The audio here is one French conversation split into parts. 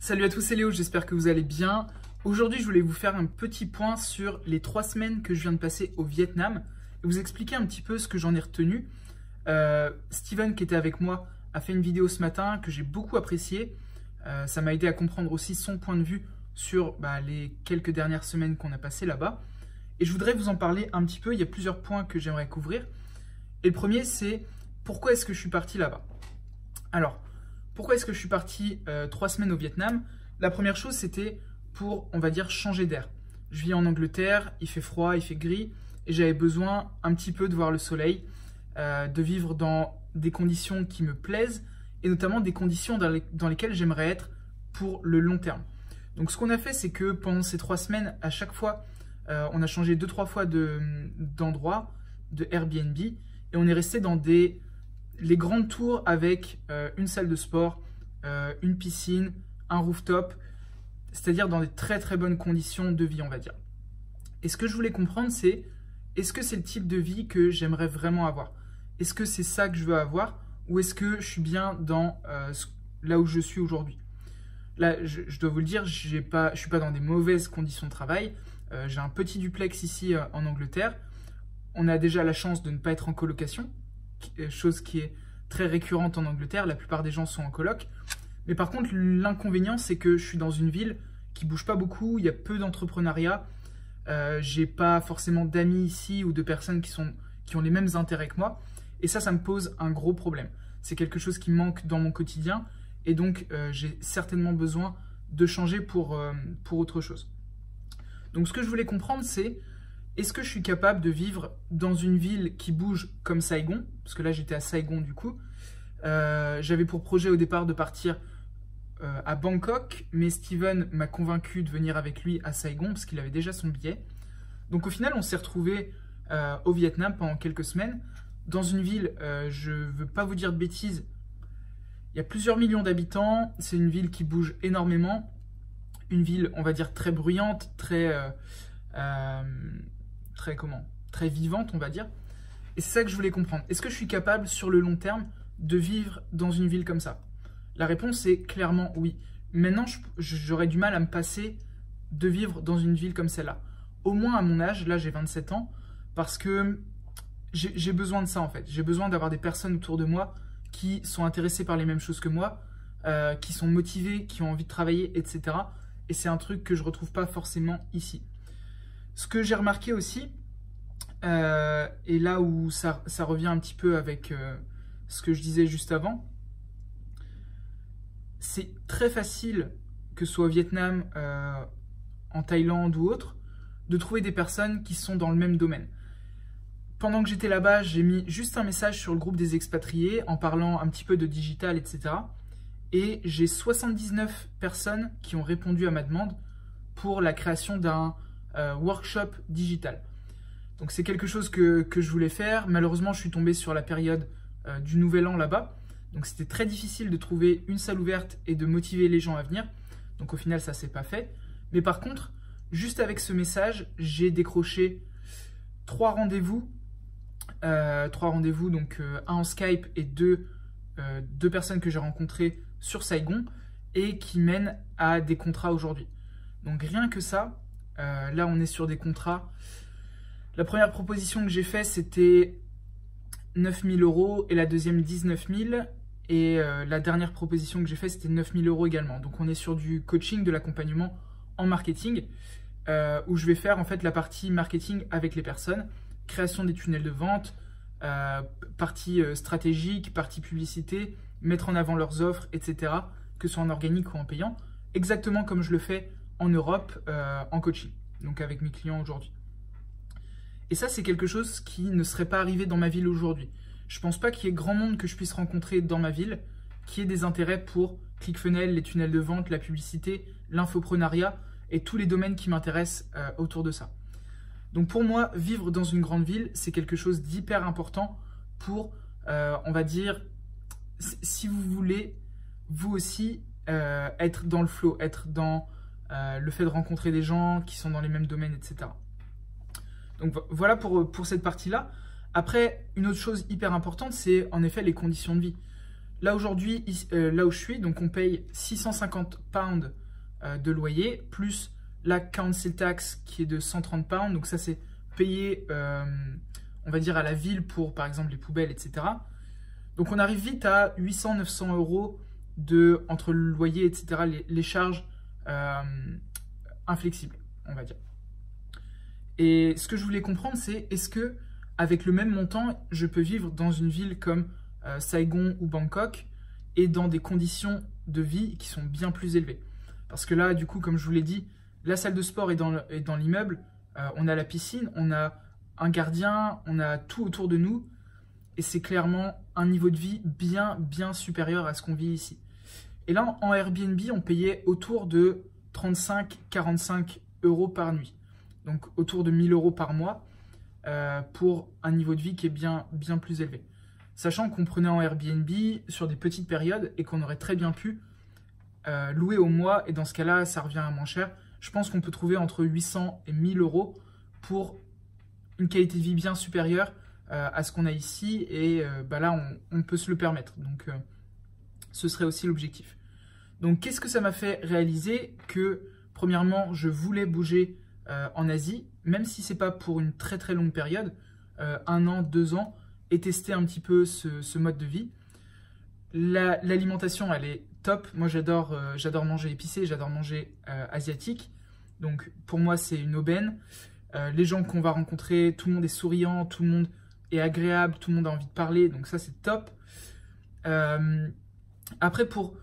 Salut à tous, c'est Léo, j'espère que vous allez bien. Aujourd'hui, je voulais vous faire un petit point sur les 3 semaines que je viens de passer au Vietnam et vous expliquer un petit peu ce que j'en ai retenu. Steven, qui était avec moi, a fait une vidéo ce matin que j'ai beaucoup appréciée. Ça m'a aidé à comprendre aussi son point de vue sur les quelques dernières semaines qu'on a passées là-bas. Et je voudrais vous en parler un petit peu, il y a plusieurs points que j'aimerais couvrir. Et le premier, c'est pourquoi est-ce que je suis parti là-bas? Alors, pourquoi est-ce que je suis parti 3 semaines au Vietnam? La première chose, c'était pour, on va dire, changer d'air. Je vis en Angleterre, il fait froid, il fait gris, et j'avais besoin un petit peu de voir le soleil, de vivre dans des conditions qui me plaisent, et notamment des conditions dans lesquelles j'aimerais être pour le long terme. Donc ce qu'on a fait, c'est que pendant ces 3 semaines, à chaque fois, on a changé 2-3 fois d'endroit, de Airbnb, et on est resté dans les grandes tours avec une salle de sport, une piscine, un rooftop, c'est-à-dire dans des très très bonnes conditions de vie, on va dire. Et ce que je voulais comprendre, c'est est-ce que c'est le type de vie que j'aimerais vraiment avoir? Est-ce que c'est ça que je veux avoir? Ou est-ce que je suis bien dans là où je suis aujourd'hui? Là, je dois vous le dire, je ne suis pas dans des mauvaises conditions de travail. J'ai un petit duplex ici en Angleterre. On a déjà la chance de ne pas être en colocation, chose qui est très récurrente en Angleterre. La plupart des gens sont en coloc. Mais par contre, l'inconvénient, c'est que je suis dans une ville qui bouge pas beaucoup, il y a peu d'entrepreneuriat. J'ai pas forcément d'amis ici ou de personnes qui ont les mêmes intérêts que moi. Et ça me pose un gros problème. C'est quelque chose qui manque dans mon quotidien. Et donc, j'ai certainement besoin de changer pour autre chose. Donc, ce que je voulais comprendre, c'est est-ce que je suis capable de vivre dans une ville qui bouge comme Saigon? Parce que là, j'étais à Saigon du coup. J'avais pour projet au départ de partir à Bangkok, mais Steven m'a convaincu de venir avec lui à Saigon parce qu'il avait déjà son billet. Donc au final, on s'est retrouvés au Vietnam pendant quelques semaines, dans une ville, je ne veux pas vous dire de bêtises, il y a plusieurs millions d'habitants, c'est une ville qui bouge énormément, une ville, on va dire, très bruyante, très vivante, on va dire. Et c'est ça que je voulais comprendre. Est-ce que je suis capable, sur le long terme, de vivre dans une ville comme ça? La réponse est clairement oui. Maintenant, j'aurais du mal à me passer de vivre dans une ville comme celle-là. Au moins à mon âge, là j'ai 27 ans, parce que j'ai besoin de ça en fait. J'ai besoin d'avoir des personnes autour de moi qui sont intéressées par les mêmes choses que moi, qui sont motivées, qui ont envie de travailler, etc. Et c'est un truc que je ne retrouve pas forcément ici. Ce que j'ai remarqué aussi, et là où ça revient un petit peu avec ce que je disais juste avant, c'est très facile, que ce soit au Vietnam, en Thaïlande ou autre, de trouver des personnes qui sont dans le même domaine. Pendant que j'étais là-bas, j'ai mis juste un message sur le groupe des expatriés en parlant un petit peu de digital, etc. Et j'ai 79 personnes qui ont répondu à ma demande pour la création d'un workshop digital. Donc c'est quelque chose que je voulais faire. Malheureusement, je suis tombé sur la période du Nouvel An là-bas. Donc c'était très difficile de trouver une salle ouverte et de motiver les gens à venir. Donc au final, ça ne s'est pas fait. Mais par contre, juste avec ce message, j'ai décroché 3 rendez-vous. 3 rendez-vous, donc un en Skype et deux personnes que j'ai rencontrées sur Saigon et qui mènent à des contrats aujourd'hui. Donc rien que ça, là on est sur des contrats. La première proposition que j'ai faite, c'était 9 000 € et la deuxième 19 000. Et la dernière proposition que j'ai faite, c'était 9 000 € également. Donc on est sur du coaching, de l'accompagnement en marketing, où je vais faire en fait la partie marketing avec les personnes, création des tunnels de vente, partie stratégique, partie publicité, mettre en avant leurs offres, etc., que ce soit en organique ou en payant, exactement comme je le fais en Europe en coaching, donc avec mes clients aujourd'hui. Et ça, c'est quelque chose qui ne serait pas arrivé dans ma ville aujourd'hui. Je ne pense pas qu'il y ait grand monde que je puisse rencontrer dans ma ville qui ait des intérêts pour ClickFunnels, les tunnels de vente, la publicité, l'infoprenariat et tous les domaines qui m'intéressent autour de ça. Donc pour moi, vivre dans une grande ville, c'est quelque chose d'hyper important pour, on va dire, si vous voulez, vous aussi, être dans le flow, être dans le fait de rencontrer des gens qui sont dans les mêmes domaines, etc. Donc voilà pour cette partie-là. Après, une autre chose hyper importante, c'est en effet les conditions de vie. Là aujourd'hui, là où je suis, donc on paye 650 pounds de loyer, plus la council tax qui est de 130 pounds. Donc ça c'est payé, on va dire, à la ville pour par exemple les poubelles, etc. Donc on arrive vite à 800-900 euros entre le loyer, etc., les charges inflexibles, on va dire. Et ce que je voulais comprendre, c'est est-ce que avec le même montant, je peux vivre dans une ville comme Saigon ou Bangkok et dans des conditions de vie qui sont bien plus élevées. Parce que là, du coup, comme je vous l'ai dit, la salle de sport est dans l'immeuble, on a la piscine, on a un gardien, on a tout autour de nous. Et c'est clairement un niveau de vie bien supérieur à ce qu'on vit ici. Et là, en Airbnb, on payait autour de 35-45 euros par nuit. Donc autour de 1000 euros par mois pour un niveau de vie qui est bien plus élevé. Sachant qu'on prenait en Airbnb sur des petites périodes et qu'on aurait très bien pu louer au mois. Et dans ce cas-là, ça revient à moins cher. Je pense qu'on peut trouver entre 800 et 1000 euros pour une qualité de vie bien supérieure à ce qu'on a ici, et là on peut se le permettre, donc ce serait aussi l'objectif. Donc qu'est-ce que ça m'a fait réaliser? Que premièrement je voulais bouger en Asie, même si c'est pas pour une très longue période, 1 an, 2 ans, et tester un petit peu ce mode de vie. L'alimentation elle est top, moi j'adore manger épicé, j'adore manger asiatique, donc pour moi c'est une aubaine. Les gens qu'on va rencontrer, tout le monde est souriant, tout le monde est agréable, tout le monde a envie de parler, donc ça c'est top. Après, pour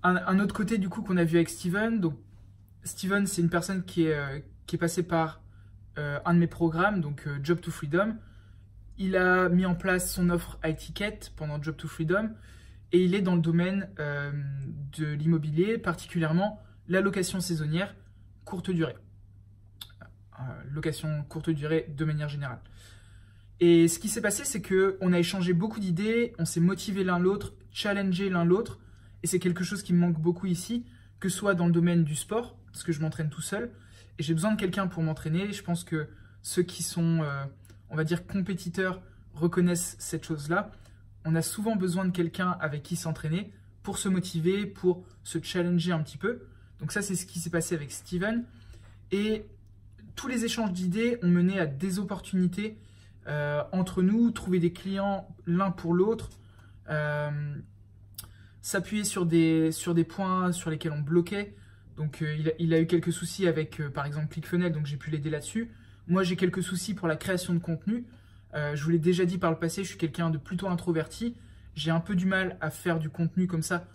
un autre côté du coup qu'on a vu avec Steven, donc Steven c'est une personne qui est passée par un de mes programmes, donc Job to Freedom. Il a mis en place son offre iTicket pendant Job to Freedom et il est dans le domaine de l'immobilier, particulièrement la location saisonnière courte durée. Location courte durée de manière générale. Et ce qui s'est passé, c'est qu'on a échangé beaucoup d'idées, on s'est motivé l'un l'autre, challengé l'un l'autre, et c'est quelque chose qui me manque beaucoup ici, que ce soit dans le domaine du sport, parce que je m'entraîne tout seul, et j'ai besoin de quelqu'un pour m'entraîner. Je pense que ceux qui sont, on va dire, compétiteurs reconnaissent cette chose-là. On a souvent besoin de quelqu'un avec qui s'entraîner pour se motiver, pour se challenger un petit peu. Donc ça, c'est ce qui s'est passé avec Steven. Et tous les échanges d'idées ont mené à des opportunités entre nous, trouver des clients l'un pour l'autre, s'appuyer sur des points sur lesquels on bloquait. Donc il a eu quelques soucis avec par exemple ClickFunnels, donc j'ai pu l'aider là-dessus. Moi j'ai quelques soucis pour la création de contenu. Je vous l'ai déjà dit par le passé, je suis quelqu'un de plutôt introverti. J'ai un peu du mal à faire du contenu comme ça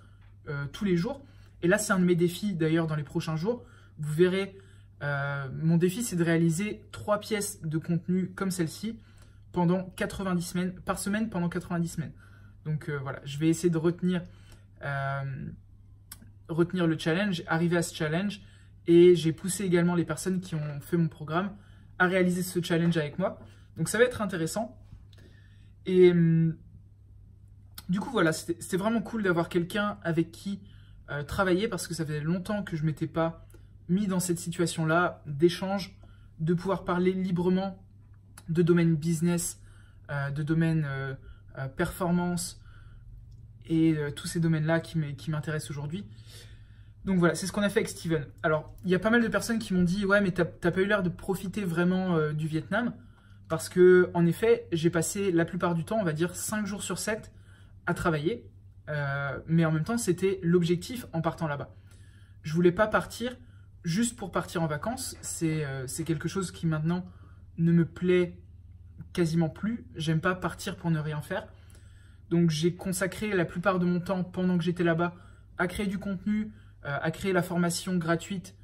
tous les jours. Et là c'est un de mes défis d'ailleurs dans les prochains jours. Vous verrez, mon défi c'est de réaliser 3 pièces de contenu comme celle-ci pendant 90 semaines, par semaine pendant 90 semaines. Donc voilà, je vais essayer de retenir le challenge, arriver à ce challenge. Et j'ai poussé également les personnes qui ont fait mon programme à réaliser ce challenge avec moi. Donc ça va être intéressant. Et du coup voilà, c'était vraiment cool d'avoir quelqu'un avec qui travailler, parce que ça faisait longtemps que je ne m'étais pas mis dans cette situation-là d'échange, de pouvoir parler librement de domaine business, de domaine performance et tous ces domaines-là qui m'intéressent aujourd'hui. Donc voilà, c'est ce qu'on a fait avec Steven. Alors, il y a pas mal de personnes qui m'ont dit « Ouais, mais t'as pas eu l'air de profiter vraiment du Vietnam », parce que en effet, j'ai passé la plupart du temps, on va dire 5 jours sur 7, à travailler. Mais en même temps, c'était l'objectif en partant là-bas. Je voulais pas partir juste pour partir en vacances. C'est quelque chose qui maintenant ne me plaît quasiment plus. J'aime pas partir pour ne rien faire. Donc j'ai consacré la plupart de mon temps pendant que j'étais là-bas à créer du contenu, à créer la formation gratuite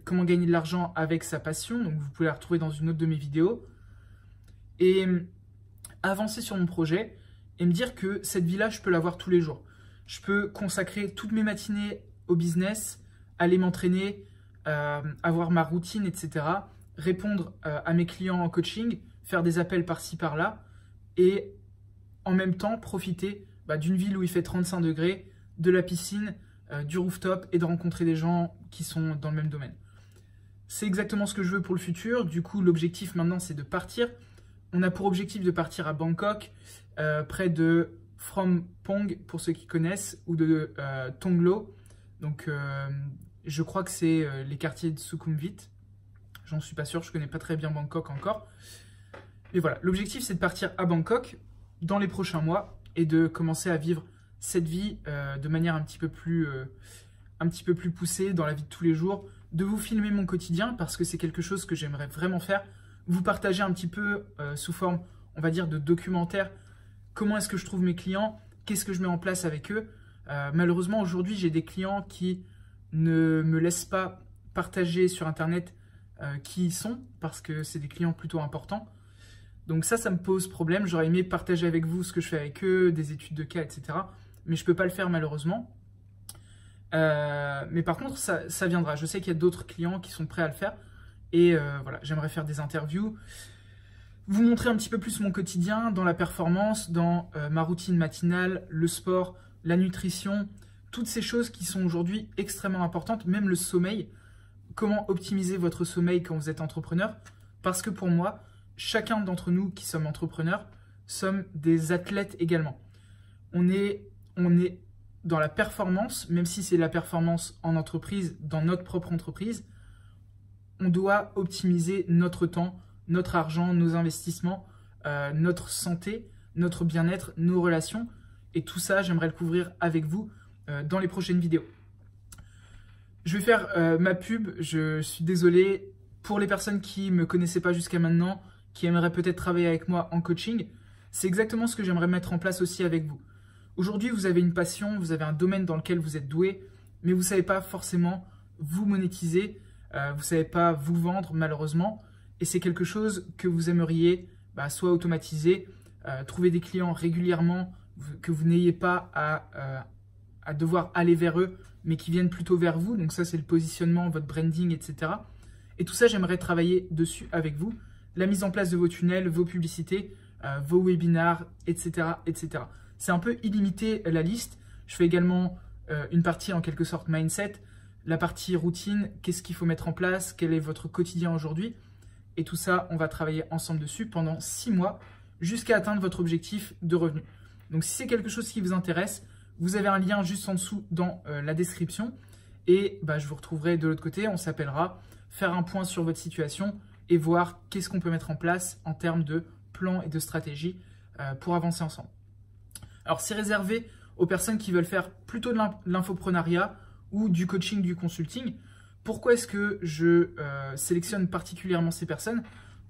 comment gagner de l'argent avec sa passion. Donc vous pouvez la retrouver dans une autre de mes vidéos. Et avancer sur mon projet et me dire que cette vie-là, je peux l'avoir tous les jours. Je peux consacrer toutes mes matinées au business, aller m'entraîner, avoir ma routine, etc. Répondre à mes clients en coaching, faire des appels par-ci, par-là, et en même temps profiter d'une ville où il fait 35 degrés, de la piscine, du rooftop, et de rencontrer des gens qui sont dans le même domaine. C'est exactement ce que je veux pour le futur. Du coup, l'objectif maintenant, c'est de partir. On a pour objectif de partir à Bangkok, près de From Pong, pour ceux qui connaissent, ou de Tonglo. Donc, je crois que c'est les quartiers de Sukhumvit. J'en suis pas sûr, je connais pas très bien Bangkok encore. Mais voilà, l'objectif, c'est de partir à Bangkok dans les prochains mois et de commencer à vivre cette vie de manière un petit peu plus poussée dans la vie de tous les jours, de vous filmer mon quotidien parce que c'est quelque chose que j'aimerais vraiment faire, vous partager un petit peu sous forme, on va dire, de documentaire, comment est-ce que je trouve mes clients, qu'est-ce que je mets en place avec eux. Malheureusement, aujourd'hui, j'ai des clients qui ne me laissent pas partager sur Internet qui ils sont, parce que c'est des clients plutôt importants. Donc ça me pose problème. J'aurais aimé partager avec vous ce que je fais avec eux, des études de cas, etc. Mais je ne peux pas le faire malheureusement. Mais par contre, ça viendra. Je sais qu'il y a d'autres clients qui sont prêts à le faire. Et voilà, j'aimerais faire des interviews, vous montrer un petit peu plus mon quotidien dans la performance, dans ma routine matinale, le sport, la nutrition, toutes ces choses qui sont aujourd'hui extrêmement importantes, même le sommeil. Comment optimiser votre sommeil quand vous êtes entrepreneur? Parce que pour moi, chacun d'entre nous qui sommes entrepreneurs sommes des athlètes également. On est dans la performance, même si c'est la performance en entreprise, dans notre propre entreprise, on doit optimiser notre temps, notre argent, nos investissements, notre santé, notre bien-être, nos relations. Et tout ça, j'aimerais le couvrir avec vous dans les prochaines vidéos. Je vais faire ma pub, je suis désolé. Pour les personnes qui ne me connaissaient pas jusqu'à maintenant, qui aimeraient peut-être travailler avec moi en coaching, c'est exactement ce que j'aimerais mettre en place aussi avec vous. Aujourd'hui, vous avez une passion, vous avez un domaine dans lequel vous êtes doué, mais vous ne savez pas forcément vous monétiser, vous ne savez pas vous vendre malheureusement, et c'est quelque chose que vous aimeriez soit automatiser, trouver des clients régulièrement, que vous n'ayez pas à devoir aller vers eux, mais qui viennent plutôt vers vous. Donc ça, c'est le positionnement, votre branding, etc. Et tout ça, j'aimerais travailler dessus avec vous. La mise en place de vos tunnels, vos publicités, vos webinars, etc. etc. C'est un peu illimité la liste. Je fais également une partie en quelque sorte mindset, la partie routine, qu'est-ce qu'il faut mettre en place, quel est votre quotidien aujourd'hui. Et tout ça, on va travailler ensemble dessus pendant 6 mois jusqu'à atteindre votre objectif de revenu. Donc si c'est quelque chose qui vous intéresse, vous avez un lien juste en dessous dans la description et je vous retrouverai de l'autre côté. On s'appellera, faire un point sur votre situation et voir qu'est-ce qu'on peut mettre en place en termes de plan et de stratégie pour avancer ensemble. Alors c'est réservé aux personnes qui veulent faire plutôt de l'infoprenariat ou du coaching, du consulting. Pourquoi est-ce que je sélectionne particulièrement ces personnes?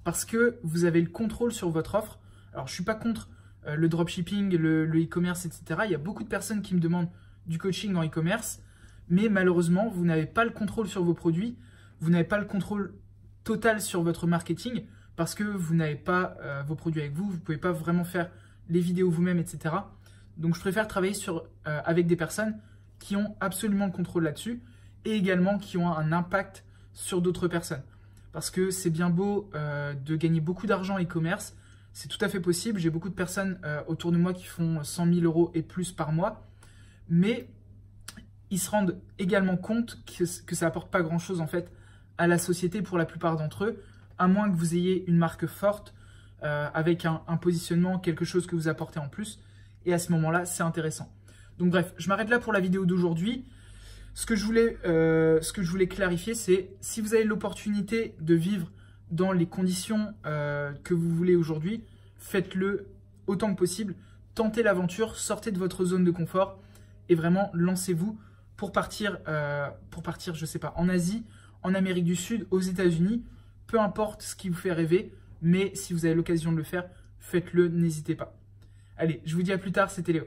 Parce que vous avez le contrôle sur votre offre. Alors je ne suis pas contre le dropshipping, le e-commerce, etc. Il y a beaucoup de personnes qui me demandent du coaching en e-commerce, mais malheureusement, vous n'avez pas le contrôle sur vos produits, vous n'avez pas le contrôle total sur votre marketing parce que vous n'avez pas vos produits avec vous, vous ne pouvez pas vraiment faire les vidéos vous-même, etc. Donc, je préfère travailler avec des personnes qui ont absolument le contrôle là-dessus et également qui ont un impact sur d'autres personnes. Parce que c'est bien beau de gagner beaucoup d'argent en e-commerce, c'est tout à fait possible. J'ai beaucoup de personnes autour de moi qui font 100 000 € et plus par mois, mais ils se rendent également compte que ça n'apporte pas grand-chose en fait à la société pour la plupart d'entre eux, à moins que vous ayez une marque forte avec un positionnement, quelque chose que vous apportez en plus. Et à ce moment-là, c'est intéressant. Donc bref, je m'arrête là pour la vidéo d'aujourd'hui. Ce que je voulais clarifier, c'est si vous avez l'opportunité de vivre dans les conditions que vous voulez aujourd'hui, faites-le autant que possible. Tentez l'aventure, sortez de votre zone de confort et vraiment lancez-vous pour partir, je sais pas, en Asie, en Amérique du Sud, aux États-Unis, peu importe ce qui vous fait rêver, mais si vous avez l'occasion de le faire, faites-le, n'hésitez pas. Allez, je vous dis à plus tard, c'était Léo.